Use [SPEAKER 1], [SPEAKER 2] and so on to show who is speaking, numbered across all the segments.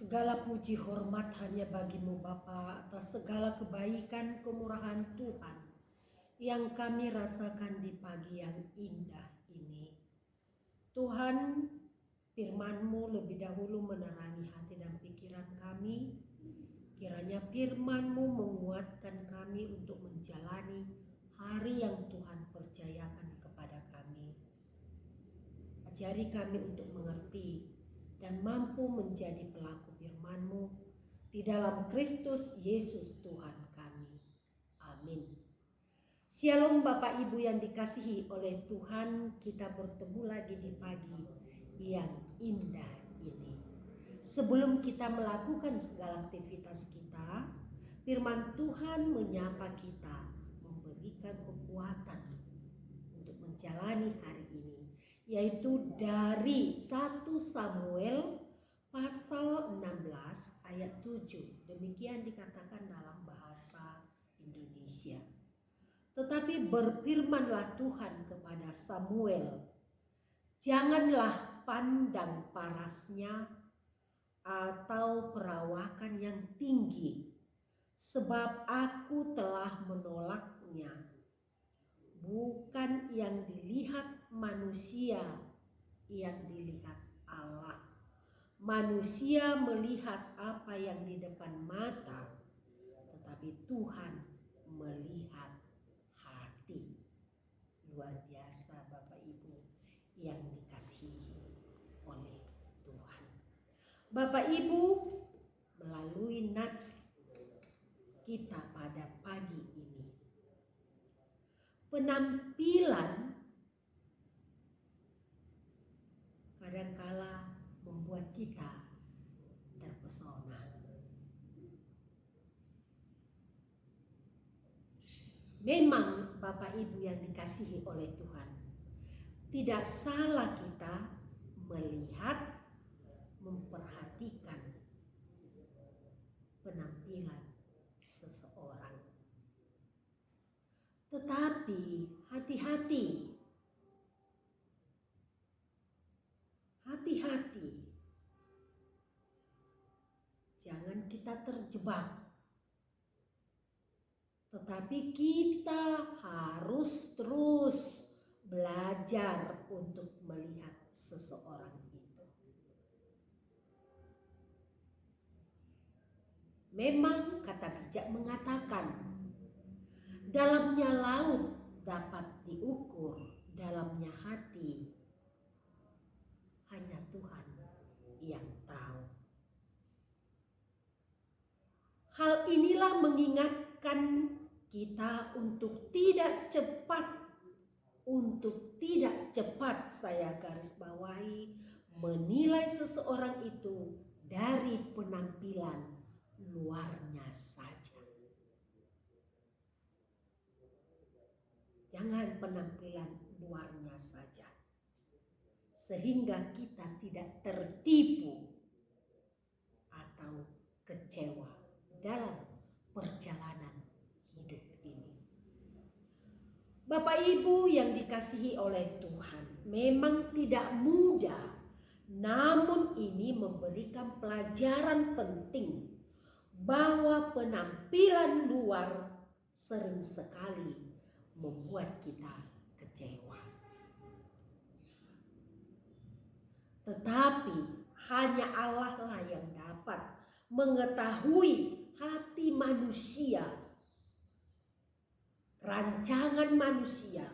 [SPEAKER 1] Segala puji hormat hanya bagimu Bapa atas segala kebaikan kemurahan Tuhan yang kami rasakan di pagi yang indah ini. Tuhan, firman-Mu lebih dahulu menerangi hati dan pikiran kami. Kiranya firman-Mu menguatkan kami untuk menjalani hari yang Tuhan percayakan kepada kami. Ajari kami untuk mengerti dan mampu menjadi pelaku firman-Mu di dalam Kristus Yesus Tuhan kami. Amin. Shalom Bapak Ibu yang dikasihi oleh Tuhan, kita bertemu lagi di pagi yang indah ini. Sebelum kita melakukan segala aktivitas kita, firman Tuhan menyapa kita, memberikan kekuatan untuk menjalani hari ini, yaitu dari 1 Samuel pasal 16 ayat 7. Demikian dikatakan dalam bahasa Indonesia. Tetapi berfirmanlah Tuhan kepada Samuel, janganlah pandang parasnya atau perawakan yang tinggi, sebab aku telah menolaknya. Bukan yang dilihat manusia, yang dilihat Allah. Manusia melihat apa yang di depan mata, tetapi Tuhan melihat hati. Luar biasa Bapak Ibu yang dikasihi oleh Tuhan. Bapak Ibu, melalui nats kita pada pagi ini, penampilan kadangkala membuat kita terpesona. Memang Bapak Ibu yang dikasihi oleh Tuhan, tidak salah kita melihat, memperhatikan penampilan seseorang. Tetapi hati-hati, jangan kita terjebak. Tetapi kita harus terus belajar untuk melihat seseorang itu. Memang kata bijak mengatakan, dalamnya laut dapat diukur, dalamnya hati hanya Tuhan yang tahu. Hal inilah mengingatkan kita untuk tidak cepat, saya garis bawahi, menilai seseorang itu dari penampilan luarnya saja. Jangan penampilan luarnya saja, sehingga kita tidak tertipu atau kecewa dalam perjalanan hidup ini. Bapak Ibu yang dikasihi oleh Tuhan, memang tidak mudah, namun ini memberikan pelajaran penting bahwa penampilan luar sering sekali membuat kita kecewa. Tetapi hanya Allah lah yang dapat mengetahui hati manusia, rancangan manusia,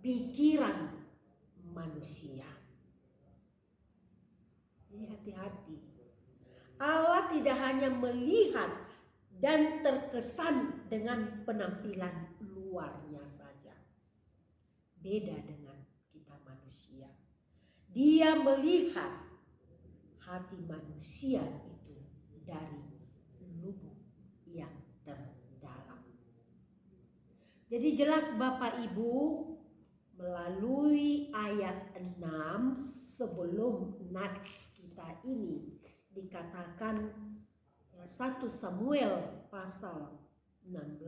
[SPEAKER 1] pikiran manusia. Jadi hati-hati. Allah tidak hanya melihat dan terkesan dengan penampilan luarnya saja. Beda dengan kita manusia. Dia melihat hati manusia itu dari lubuk yang terdalam. Jadi jelas Bapak Ibu, melalui ayat 6 sebelum nats kita ini dikatakan 1 Samuel pasal 16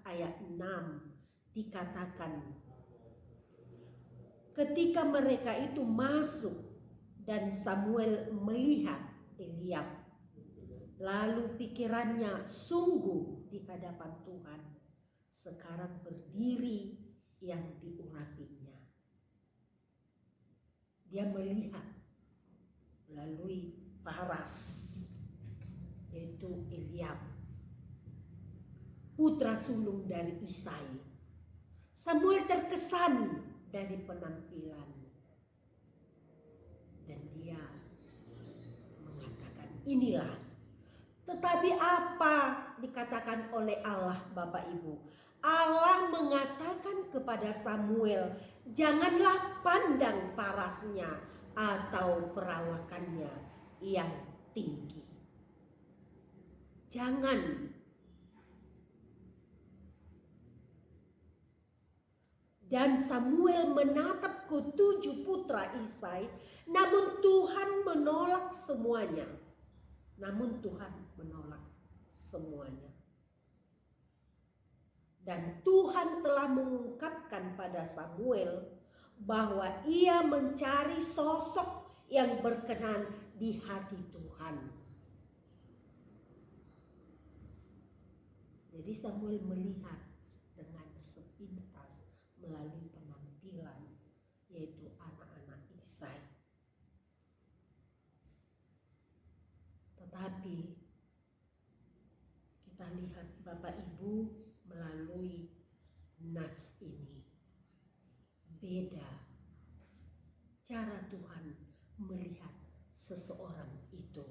[SPEAKER 1] ayat 6 dikatakan, ketika mereka itu masuk dan Samuel melihat Eliab, lalu pikirannya sungguh di hadapan Tuhan. Sekarang berdiri yang diurapinya. Dia melihat melalui Paras, yaitu Eliab, putra sulung dari Isai. Samuel terkesan dari penampilan, dan dia mengatakan, inilah. Tetapi apa dikatakan oleh Allah, Bapak Ibu? Allah mengatakan kepada Samuel, janganlah pandang parasnya atau perawakannya yang tinggi. Jangan. Dan Samuel menatap ketujuh putra Isai, namun Tuhan menolak semuanya. Dan Tuhan telah mengungkapkan pada Samuel bahwa ia mencari sosok yang berkenan di hati Tuhan. Jadi Samuel melihat dengan sepintas melalui penampilan, yaitu anak-anak Isai. Tetapi kita lihat Bapak Ibu melalui nats ini, beda cara Tuhan melihat seseorang itu.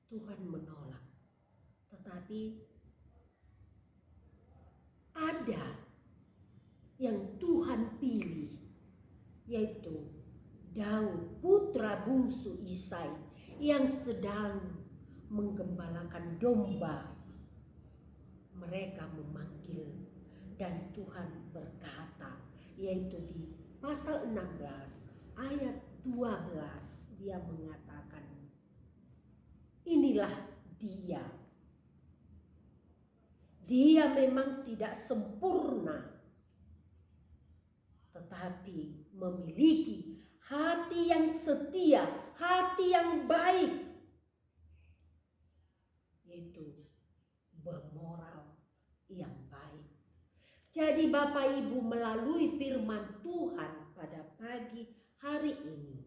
[SPEAKER 1] Tuhan menolak, tetapi ada yang Tuhan pilih, yaitu Daud, putra bungsu Isai, yang sedang menggembalakan domba. Mereka memanggil, dan Tuhan berkata, yaitu di pasal 16 ayat 12, dia mengatakan, inilah dia. Dia memang tidak sempurna, tetapi memiliki hati yang setia, hati yang baik, yaitu bermoral yang baik. Jadi Bapak Ibu, melalui firman Tuhan pada pagi hari ini,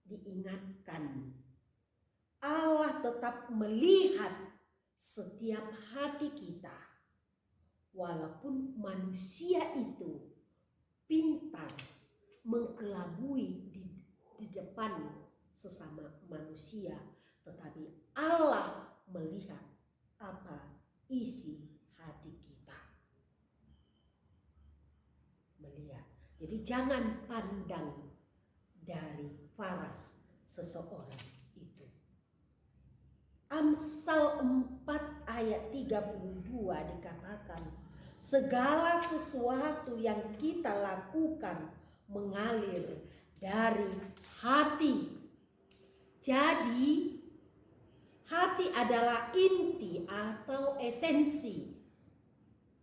[SPEAKER 1] diingatkan Allah tetap melihat setiap hati kita. Walaupun manusia itu pintar mengkelabui di depan sesama manusia, tetapi Allah melihat apa isi hati kita. Melihat. Jadi jangan pandang dari paras seseorang itu. Amsal 4 ayat 32 dikatakan, segala sesuatu yang kita lakukan mengalir dari hati. Jadi hati adalah inti atau esensi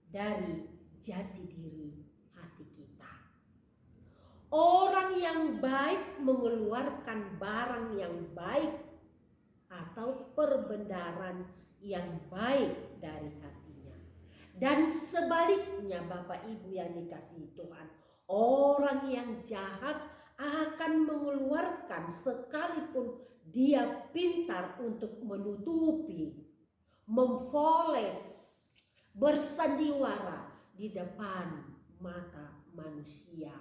[SPEAKER 1] dari jati diri hati kita. Orang yang baik mengeluarkan barang yang baik atau perbendaharaan yang baik dari hatinya. Dan sebaliknya Bapak Ibu yang dikasihi Tuhan, orang yang jahat akan mengeluarkan sekalipun dia pintar untuk menutupi, mempoles, bersandiwara di depan mata manusia.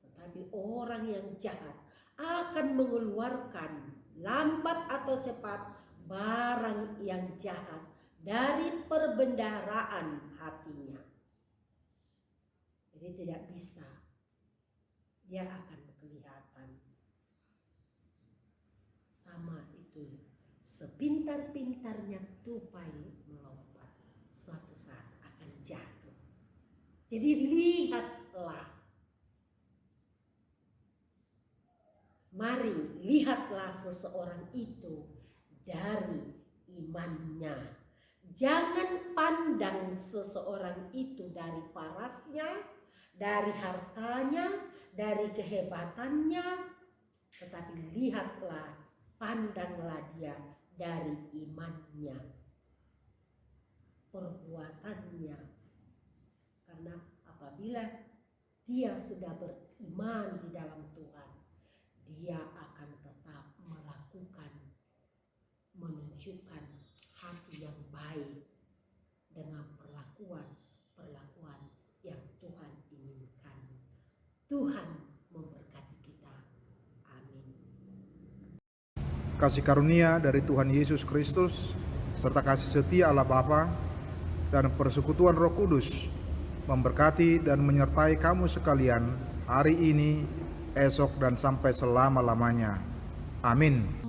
[SPEAKER 1] Tetapi orang yang jahat akan mengeluarkan lambat atau cepat barang yang jahat dari perbendaharaan hatinya. Jadi tidak bisa, dia akan kelihatan. Sama itu, sepintar-pintarnya tupai melompat, suatu saat akan jatuh. Jadi lihatlah. Mari lihatlah seseorang itu dari imannya. Jangan pandang seseorang itu dari parasnya, dari hartanya, dari kehebatannya, tetapi lihatlah, pandanglah dia dari imannya, perbuatannya. Karena apabila dia sudah beriman di dalam Tuhan, dia akan tetap melakukan, menunjukkan hati yang baik dengan perlakuan yang Tuhan inginkan. Tuhan memberkati kita. Amin.
[SPEAKER 2] Kasih karunia dari Tuhan Yesus Kristus serta kasih setia Allah Bapa dan persekutuan Roh Kudus memberkati dan menyertai kamu sekalian hari ini, esok, dan sampai selama-lamanya. Amin.